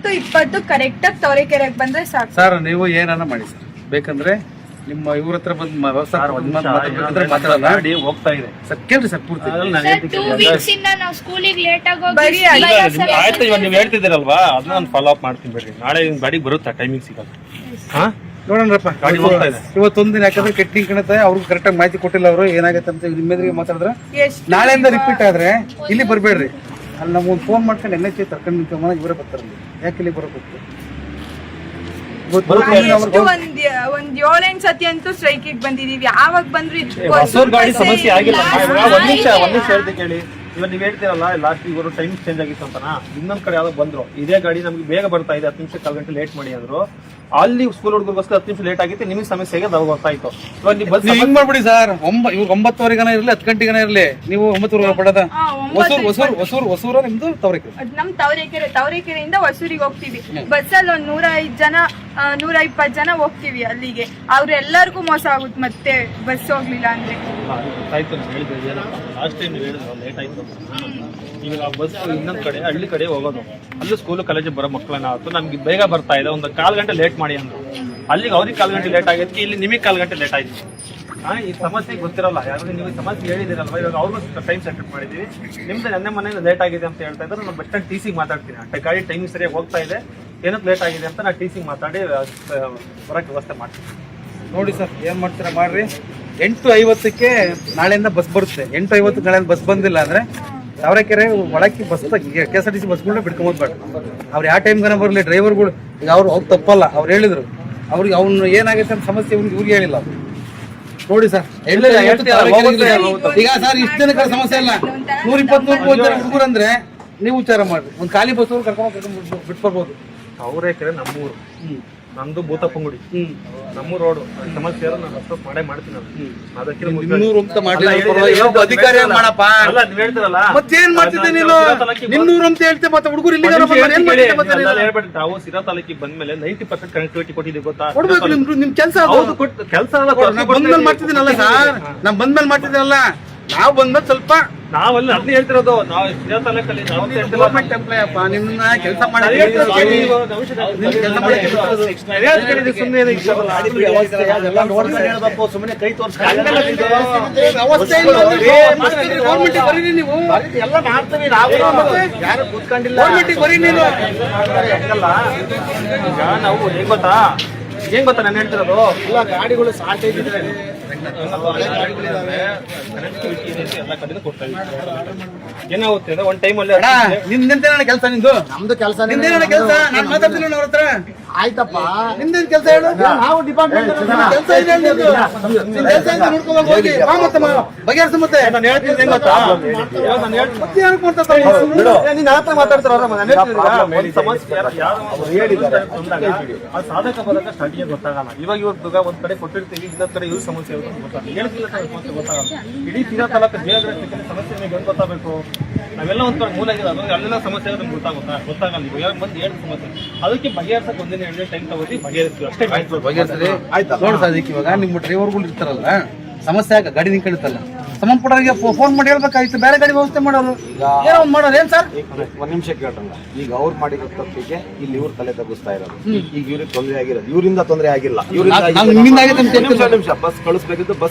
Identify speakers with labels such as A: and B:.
A: 20 correct ಆಗಿ ತವರೆಕೆರೆಗೆ ಬಂದ್ರೆ ಸಾಕು
B: ಸರ್. ನೀವು ಏನಾನ ಮಾಡಿ ಸರ್, ಬೇಕಂದ್ರೆ ನಿಮ್ಮ ಇವ್ರ ಹತ್ರ ಬಂದು ಮಾತಾಡಲ್ಲ
C: ಹೋಗ್ತಾ ಇದೆ
B: ಸರ್. ಕೇಳ್ರಿ ಸರ್ ಪೂರ್ತಿ.
D: 2 ವೀಕ್ಸ್ ಇಂದ ನಾವು ಸ್ಕೂಲಿಗೆ ಲೇಟ್ ಆಗಿ
A: ಬರೀ
C: ಆಯ್ತು, ಇವಾಗ ನೀವು ಹೇಳ್ತಿದ್ದೀರಲ್ವಾ ಅದನ್ನ ನಾನು ಫಾಲೋ ಅಪ್ ಮಾಡ್ತೀನಿ ಬಿಡ್ರಿ. ನಾಳೆ ಗಾಡಿ ಬರುತ್ತಾ ಟೈಮಿಂಗ್ ಸಿಗಲ್ಲ?
B: ನೋಡೋಣಪ್ಪ,
C: ಗಾಡಿ ಹೋಗ್ತಾ ಇದೆ
B: ಇವತ್ತೊಂದಿನ. ಯಾಕಂದ್ರೆ ಕೆಟ್ಟಿಂಗ್ ಕಾಣುತ್ತೆ, ಅವ್ರಿಗೆ ಕರೆಕ್ಟ್ ಆಗಿ ಮಾಹಿತಿ ಕೊಟ್ಟಿಲ್ಲ ಅವರು. ಏನಾಗತ್ತೆ ಅಂತ ನಿಮ್ಮೆದ್ರಿಗೆ ಮಾತಾಡಿದ್ರೆ ನಾಳೆಯಿಂದ ರಿಪೀಟ್ ಆದ್ರೆ ಇಲ್ಲಿ ಬರ್ಬೇಡ್ರಿ. ಅಲ್ಲಿ ನಾವು ಒಂದು ಫೋನ್ ಮಾಡ್ಕೊಂಡು NH ತರ್ಕೊಂಡು ನಿಂತ್ಕೊಂಡ್ ಇವರೇ ಬರ್ತಾರೆ. ಯಾಕೆ ಇಲ್ಲಿ ಬರೋಬೇಕು?
A: ಒಂದ್ 7-8 ಸತಿ ಅಂತೂ ಸ್ಟ್ರೈಕಿಗೆ ಬಂದಿದೀವಿ. ಯಾವಾಗ ಬಂದ್ರು
C: ಹೊಸೂರ್ ಗಾಡಿ ಸಮಸ್ಯೆ ಆಗಿಲ್ಲ. ಒಂದ್ ನಿಮಿಷ ಹೇಳ್ದೆ ಕೇಳಿ. ಇವಾಗ ನೀವ್ ಹೇಳ್ತೀರಲ್ಲ ಲಾಸ್ಟ್ ಇವರು ಟೈಮ್ ಚೇಂಜ್ ಆಗಿತ್ತು ಅಂತನಾ, ಇನ್ನೊಂದ್ ಕಡೆ ಯಾವ್ದೋ ಬಂದ್ರು ಇದೇ ಗಾಡಿ ನಮ್ಗೆ ಬೇಗ ಬರ್ತಾ ಇದೆ, 10 ನಿಮಿಷ 1/2 ಗಂಟೆ ಲೇಟ್ ಮಾಡಿ ಅಂದ್ರು. ಅಲ್ಲಿ ಸ್ಕೂಲ್ ಹುಡುಗರಿಗೋಸ್ಕರ 10 ನಿಮಿಷ ಲೇಟ್ ಆಗಿತ್ತು, ನಿಮಗೆ ಸಮಸ್ಯೆ ಆಗಿ ಅದು ಗೊತ್ತಾಯ್ತು.
B: ನೀವು ಹಿಂಗ್ ಮಾಡ್ಬಿಡಿ ಸರ್, ಇವ್ರು 9:00 ಇರ್ಲಿ 10 ಗಂಟೆಗನ ಇರ್ಲಿ, ನೀವು 9:00 ಪಡದ. ಹೊಸೂರ ನಿಮ್ದು ತವರೆಕೆರೆ.
A: ನಮ್ ತವರೆಕೆರೆಯಿಂದ ಹೊಸೂರಿಗೆ ಹೋಗ್ತೀವಿ. ಬಸ್ಸಲ್ಲಿ ಒಂದ್ 105 ಜನ 120 ಜನ ಹೋಗ್ತೀವಿ ಅಲ್ಲಿಗೆ. ಅವ್ರೆಲ್ಲರಿಗೂ ಮೋಸ ಆಗುತ್ತೆ ಮತ್ತೆ ಬಸ್ ಹೋಗ್ಲಿಲ್ಲ ಅಂದ್ರೆ.
C: ಲಾಸ್ಟ್ ಟೈಮ್ ಹೇಳಿದ್ರು ಲೇಟ್ ಆಯ್ತು. ಈಗ ಬಸ್ ಇನ್ನೊಂದ್ ಕಡೆ ಹಳ್ಳಿ ಕಡೆ ಹೋಗೋದು, ಅಲ್ಲೂ ಸ್ಕೂಲ್ ಕಾಲೇಜ್ ಬರೋ ಮಕ್ಕಳನ್ನ ಆಯ್ತು ನಮ್ಗೆ ಬೇಗ ಬರ್ತಾ ಇದೆ, ಒಂದು 1/4 ಗಂಟೆ ಲೇಟ್ ಮಾಡಿ ಅಂದ್ರು. ಅಲ್ಲಿಗೆ ಅವ್ರಿಗೆ 1/4 ಗಂಟೆ ಲೇಟ್ ಆಗೈತಿ, ಇಲ್ಲಿ ನಿಮಗೆ 1/4 ಗಂಟೆ ಲೇಟ್ ಆಯ್ತು. ಈ ಸಮಸ್ಯೆ ಗೊತ್ತಿರಲ್ಲ, ಯಾಕಂದ್ರೆ ನೀವು ಸಮಸ್ಯೆ ಹೇಳಿದಿರಲ್ವಾ, ಇವಾಗ ಅವ್ರಿಗೂ ಟೈಮ್ ಸೆಟ್ ಮಾಡಿದೀವಿ. ನಿಮ್ದು ನನ್ನ ಮನೆಯಿಂದ ಲೇಟ್ ಆಗಿದೆ ಅಂತ ಹೇಳ್ತಾ ಇದ್ರೆ ನಾನು ಬಸ್ ಸ್ಟ್ಯಾಂಡ್ TC ಮಾತಾಡ್ತೀನಿ. ಗಾಡಿ ಟೈಮಿಂಗ್ ಸರಿಯಾಗಿ ಹೋಗ್ತಾ ಇದೆ, ಏನಕ್ಕೆ ಲೇಟ್ ಆಗಿದೆ ಅಂತ ನಾನು TC ಮಾತಾಡಿ ಬರೋಕ್ಕೆ ವ್ಯವಸ್ಥೆ ಮಾಡ್ತೀನಿ.
B: ನೋಡಿ ಸರ್, ಏನ್ ಮಾಡ್ತೀರಾ ಮಾಡ್ರಿ. 8:50ಕ್ಕೆ ನಾಳೆಯಿಂದ ಬಸ್ ಬರುತ್ತೆ. 8:50 ನಾಳೆಯಿಂದ ಬಸ್ ಬಂದಿಲ್ಲ ಅಂದ್ರೆ ತಾವರೆಕೆರೆ ಒಳಕ್ಕೆ ಬಸ್ KSRTC ಬಸ್ಗಳನ್ನ ಬಿಡ್ಕೊಂಬೋದ್ಬೇಡ. ಅವ್ರು ಯಾವ ಟೈಮ್ಗನ ಬರಲಿ, ಡ್ರೈವರ್ಗಳು ಈಗ ಅವ್ರು ತಪ್ಪಲ್ಲ. ಅವ್ರು ಹೇಳಿದ್ರು, ಅವ್ರಿಗೆ ಅವ್ನು ಏನಾಗೈತೆ ಅಂತ ಸಮಸ್ಯೆ ಇವ್ರಿಗೆ ಹೇಳಿಲ್ಲ ಅವ್ರು. ನೋಡಿ ಸರ್, ಈಗ ಸರ್ ಇಷ್ಟು ಜನಕ್ಕೆ ಸಮಸ್ಯೆ ಇಲ್ಲ. 120 ಜನ ಹುಡುಗರು ಅಂದ್ರೆ ನೀವು ವಿಚಾರ ಮಾಡ್ರಿ, ಒಂದು ಖಾಲಿ ಬಸ್ ಕರ್ಕೊಂಡು ಬಿಟ್ಬರ್ಬೋದು.
C: ತಾವರೆಕೆರೆ ನಮ್ಮೂರು, ನಮ್ದು ಭೂತಪ್ಪಂಗುಡಿ, ನಮ್ಮ ರೋಡ್ ಸಮಸ್ಯೆ ನಾನು ಅಪ್ರೋಚ್ ಮಾಡೇ ಮಾಡ್ತೀನಿ. ಅದಕ್ಕೆ
B: ಅಧಿಕಾರಿ ಮಾಡಪ್ಪ. ಮತ್ತೇನ್ ಮಾಡ್ತಿದ್ದೆ ನೀನು? 200 ಅಂತ ಹೇಳ್ತೆ, ಮತ್ತೆ ಹುಡುಗರು ಇಲ್ಲಿ
C: ಹೇಳ್ಬೇಡಿ. ನಾವು ಸಿರಾ ತಾಲೂಕಿಗೆ ಬಂದ್ಮೇಲೆ 90% ಕನೆಕ್ಟಿವಿಟಿ ಕೊಟ್ಟಿದ್ದೀವಿ ಗೊತ್ತಾ?
B: ಕೊಡ್ಬೇಕು. ನಿಮ್ ಕೆಲಸ
C: ಕೆಲಸ
B: ಬಂದ್ಮೇಲೆ ಮಾಡ್ತಿದ್ದೀನಲ್ಲ ಸರ್, ನಾವ್ ಬಂದ್ಮೇಲೆ ಮಾಡ್ತಿದ್ದೀನಲ್ಲ. ನಾವು ಬಂದ್ಮೇಲೆ ಸ್ವಲ್ಪ
C: ನಾವಲ್ಲಿ ಅದನ್ನ ಹೇಳ್ತಿರೋದು. ನಾವು ಸಿರಾ ತಾಲೂಕಲ್ಲಿ
B: ಗವರ್ಮೆಂಟ್ ಎಂಪ್ಲಾಯ್ ಅಪ್ಪ, ನಿಮ್ಮನ್ನ ಕೆಲಸ ಮಾಡಿ
C: ಸುಮ್ಮನೆ ಕೈ ತೋರಿಸಿ
B: ಬರೀರಿ ನೀವು.
C: ಎಲ್ಲ ಮಾಡ್ತೀವಿ ನಾವು, ಯಾರು ಕೂತ್ಕೊಂಡಿಲ್ಲ. ಈಗ ನಾವು ಹೆಂಗ್ ಗೊತ್ತಾ ನಾನು ಹೇಳ್ತಿರೋದು, ಎಲ್ಲ ಗಾಡಿಗಳು ಶಾರ್ಟೇಜ್ ಇದೆ, ಎಲ್ಲ ಕಡೆ ಕೊಡ್ತಾ ಇದ್ದೀವಿ. ಏನಾಗುತ್ತೆ ಅಂದ್ರೆ ಒಂದ್ ಟೈಮ್ ಅಲ್ಲಿ
B: ನಿಂದೇನ ಕೆಲಸ? ನಿಂದು
E: ನಮ್ದು ಕೆಲಸ
B: ನಿಂದೇನ ಕೆಲಸ? ನಾನು ಮಾತಾಡ್ತೀನಿ ಅವ್ರ ಹತ್ರ.
E: ಆಯ್ತಪ್ಪ,
B: ನಿಮ್ದೇನ್ ಕೆಲಸ ಹೇಳು?
E: ನಾವು ಡಿಪಾರ್ಟ್ಮೆಂಟ್
B: ಕೆಲಸ ಇದೆ ನೋಡ್ಕೊಂಡು ಹೋಗಿ ಬಗೆಹರಿಸ. ಮತ್ತೆ
C: ನಾನು ಹೇಳ್ತೀನಿ ಹೆಂಗ್ ಗೊತ್ತಾ,
B: ನೀನ್ ಹತ್ರ ಮಾತಾಡ್ತಾರ
C: ಸಾಧಕ ಬರೋದ ಸ್ಟಡಿಗೆ ಗೊತ್ತಾಗಲ್ಲ. ಇವಾಗ ಇವಾಗ ಒಂದ್ ಕಡೆ ಕೊಟ್ಟಿರ್ತೀವಿ, ಇನ್ನೊಂದ್ ಕಡೆ ಇವ್ರ ಸಮಸ್ಯೆ ಗೊತ್ತಾಗಲ್ಲ. ಇಡೀ ಸಿರಾ ತಾಲೂಕು ಸಮಸ್ಯೆ ನಿಮಗೆ ಗೊತ್ತಾಗಬೇಕು. ನಾವೆಲ್ಲ ಒಂದ್ ಕಡೆ ಮೂಲ ಆಗಿದೆ, ಅಲ್ಲೆಲ್ಲ ಸಮಸ್ಯೆ ನಮ್ಗೆ ಗೊತ್ತಾಗಲ್ಲ. ಈಗ ಬಂದು ಏನು ಸಮಸ್ಯೆ ಅದಕ್ಕೆ ಬಗೆಹರಿಸಕ್ಕೆ 1-2 ಟೈಮ್ ತಗೋತಿ ಬಗೆಹರಿಸ್ತೀವಿ ಅಷ್ಟೇ.
B: ಬಗೆಹರಿಸ್ರಿ ನೋಡಿ ಸರ್. ಅದಕ್ಕೆ ಇವಾಗ ನಿಮ್ಮ ಡ್ರೈವರ್ಗಳು ಇರ್ತಾರಲ್ಲ, ಸಮಸ್ಯೆ ಆಗ ಗಾಡಿ ನಿಂತ್ಕೊಂಡಿರ್ತಲ್ಲ, ಸಂಬಂಧಪಟ್ಟವರಿಗೆ ಫೋನ್ ಮಾಡಿ ಹೇಳ್ಬೇಕಾಯ್ತು, ಬೇರೆ ಗಾಡಿ ವ್ಯವಸ್ಥೆ ಮಾಡೋರು ಏನೋ ಒಂದು ಮಾಡೋರು. ಏನ್ ಸರ್
E: ಒಂದ್ ನಿಮಿಷ ಕೇಳ್ರಲ್ಲ, ಈಗ ಅವ್ರು ಮಾಡಿರೋ ತಪ್ಪಿಗೆ ಇಲ್ಲಿ ಇವ್ರ ತಲೆ ತಗ್ಗಿಸ್ತಾ ಇರೋದು. ಈಗ ಇವ್ರಿಗೆ ತೊಂದರೆ ಆಗಿರೋದು, ಇವರಿಂದ ತೊಂದರೆ ಆಗಿಲ್ಲ. ನಿಮ್ಮಿಂದ ನಿಮಿಷ ಬಸ್ ಕಳಿಸ್ಬೇಕಿದ್ದು ಬಸ್